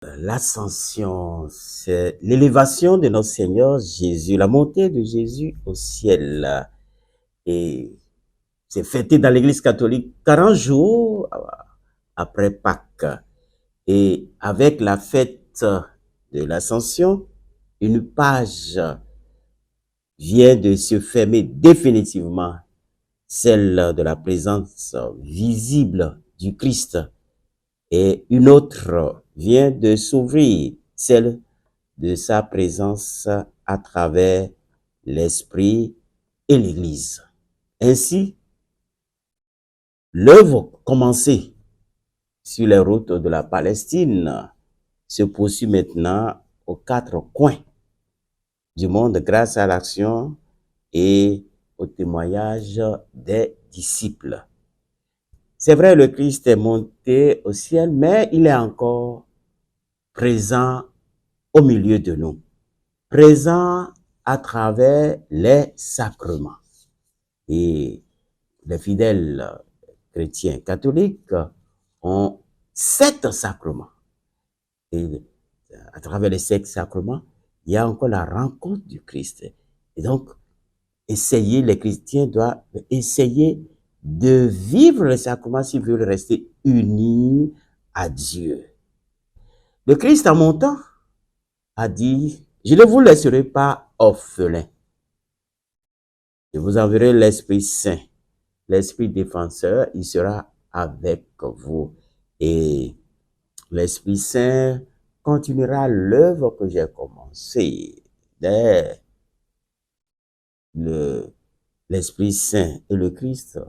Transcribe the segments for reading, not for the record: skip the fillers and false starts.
L'ascension, c'est l'élévation de notre Seigneur Jésus, la montée de Jésus au ciel. Et c'est fêté dans l'Église catholique 40 jours après Pâques. Et avec la fête de l'ascension, une page vient de se fermer définitivement, celle de la présence visible du Christ. Et une autre vient de s'ouvrir, celle de sa présence à travers l'Esprit et l'Église. Ainsi, l'œuvre commencée sur les routes de la Palestine se poursuit maintenant aux quatre coins du monde grâce à l'action et au témoignage des disciples. C'est vrai, le Christ est monté au ciel, mais il est encore présent au milieu de nous, présent à travers les sacrements. Et les fidèles chrétiens catholiques ont 7 sacrements. Et à travers les 7 sacrements, il y a encore la rencontre du Christ. Et donc, les chrétiens doivent essayer de vivre le sacrement s'ils veulent rester unis à Dieu. Le Christ, en montant, a dit, je ne vous laisserai pas orphelins. Je vous enverrai l'Esprit Saint, l'Esprit défenseur, il sera avec vous. Et l'Esprit Saint continuera l'œuvre que j'ai commencée. L'Esprit Saint et le Christ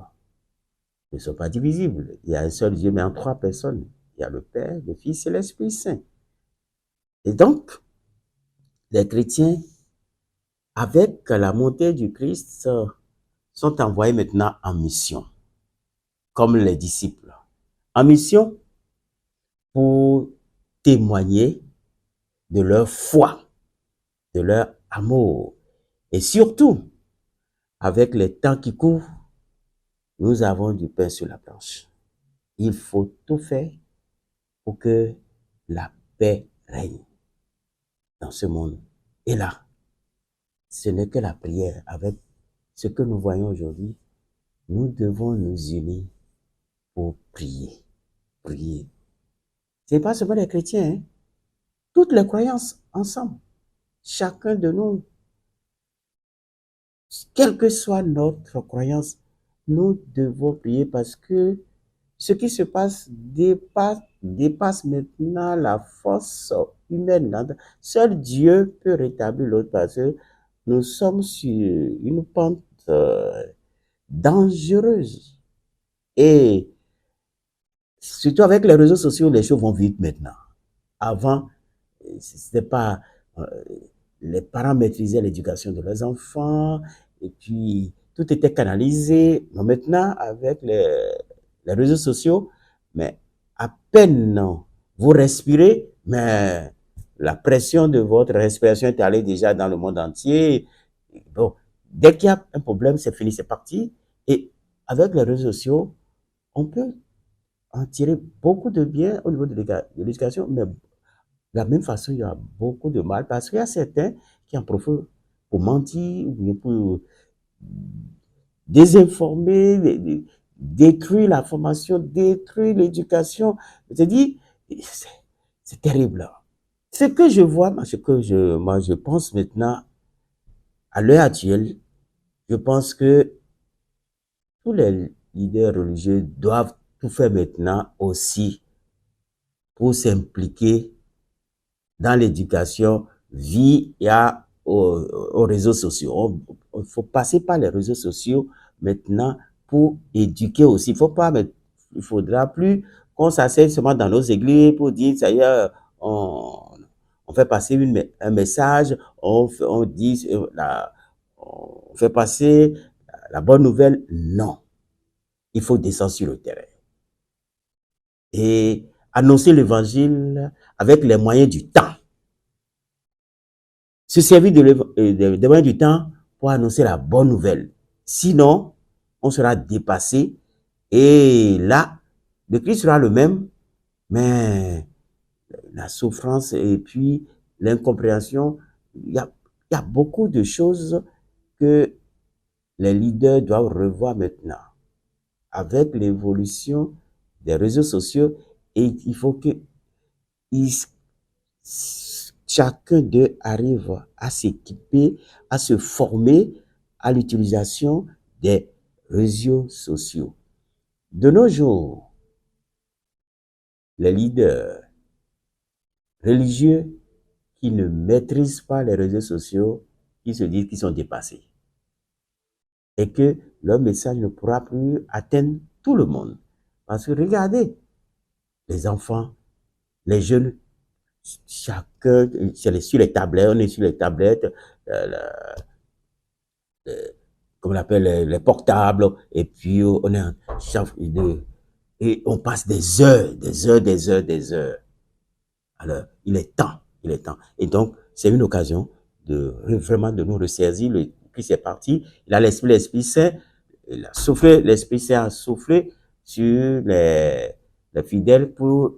ne sont pas divisibles. Il y a un seul Dieu, mais en 3 personnes. Il y a le Père, le Fils et l'Esprit Saint. Et donc, les chrétiens, avec la montée du Christ, sont envoyés maintenant en mission, comme les disciples. En mission pour témoigner de leur foi, de leur amour. Et surtout, avec les temps qui courent, nous avons du pain sur la planche. Il faut tout faire pour que la paix règne dans ce monde. Et là, ce n'est que la prière. Avec ce que nous voyons aujourd'hui, nous devons nous unir pour prier. Prier. Ce n'est pas seulement les chrétiens, hein? Toutes les croyances ensemble. Chacun de nous, quelle que soit notre croyance, nous devons prier parce que ce qui se passe dépasse maintenant la force humaine. Seul Dieu peut rétablir l'autre parce que nous sommes sur une pente dangereuse. Et surtout avec les réseaux sociaux, les choses vont vite maintenant. Avant, c'était pas... les parents maîtrisaient l'éducation de leurs enfants et puis tout était canalisé. Mais maintenant, avec les réseaux sociaux, mais à peine vous respirez, mais la pression de votre respiration est allée déjà dans le monde entier. Bon, dès qu'il y a un problème, c'est fini, c'est parti. Et avec les réseaux sociaux, on peut en tirer beaucoup de bien au niveau de l'éducation, mais de la même façon, il y a beaucoup de mal parce qu'il y a certains qui en profitent pour mentir ou bien pour désinformer, détruire la formation, détruire l'éducation. C'est-à-dire, c'est terrible. Ce que je vois, moi, je pense maintenant, à l'heure actuelle, je pense que tous les leaders religieux doivent tout faire maintenant aussi pour s'impliquer dans l'éducation via aux réseaux sociaux. Il faut passer par les réseaux sociaux maintenant pour éduquer aussi. Il faudra plus qu'on s'asseye seulement dans nos églises pour dire, ça y est, on fait passer un message, on fait passer la bonne nouvelle. Non. Il faut descendre sur le terrain et annoncer l'évangile avec les moyens du temps. Se servir des moyens du temps pour annoncer la bonne nouvelle. Sinon, on sera dépassé et là, le Christ sera le même, mais la souffrance et puis l'incompréhension. Il y a beaucoup de choses que les leaders doivent revoir maintenant. Avec l'évolution des réseaux sociaux, et il faut que chacun d'eux arrive à s'équiper, à se former à l'utilisation des réseaux sociaux. De nos jours, les leaders religieux qui ne maîtrisent pas les réseaux sociaux, qui se disent qu'ils sont dépassés et que leur message ne pourra plus atteindre tout le monde. Parce que regardez, les enfants, les jeunes, chacun, sur les tablettes, on est sur les tablettes, comme on appelle les portables, et puis on est et on passe des heures, des heures, des heures, des heures. Alors, il est temps, il est temps. Et donc, c'est une occasion de vraiment de nous ressaisir. Le Christ est parti, il a l'Esprit Saint, il a soufflé, l'Esprit Saint a soufflé sur les fidèles pour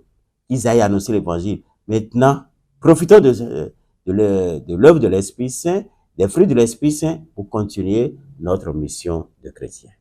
qu'ils aillent annoncer l'évangile. Maintenant, profitons de l'œuvre de l'Esprit Saint, des fruits de l'Esprit Saint pour continuer notre mission de chrétien.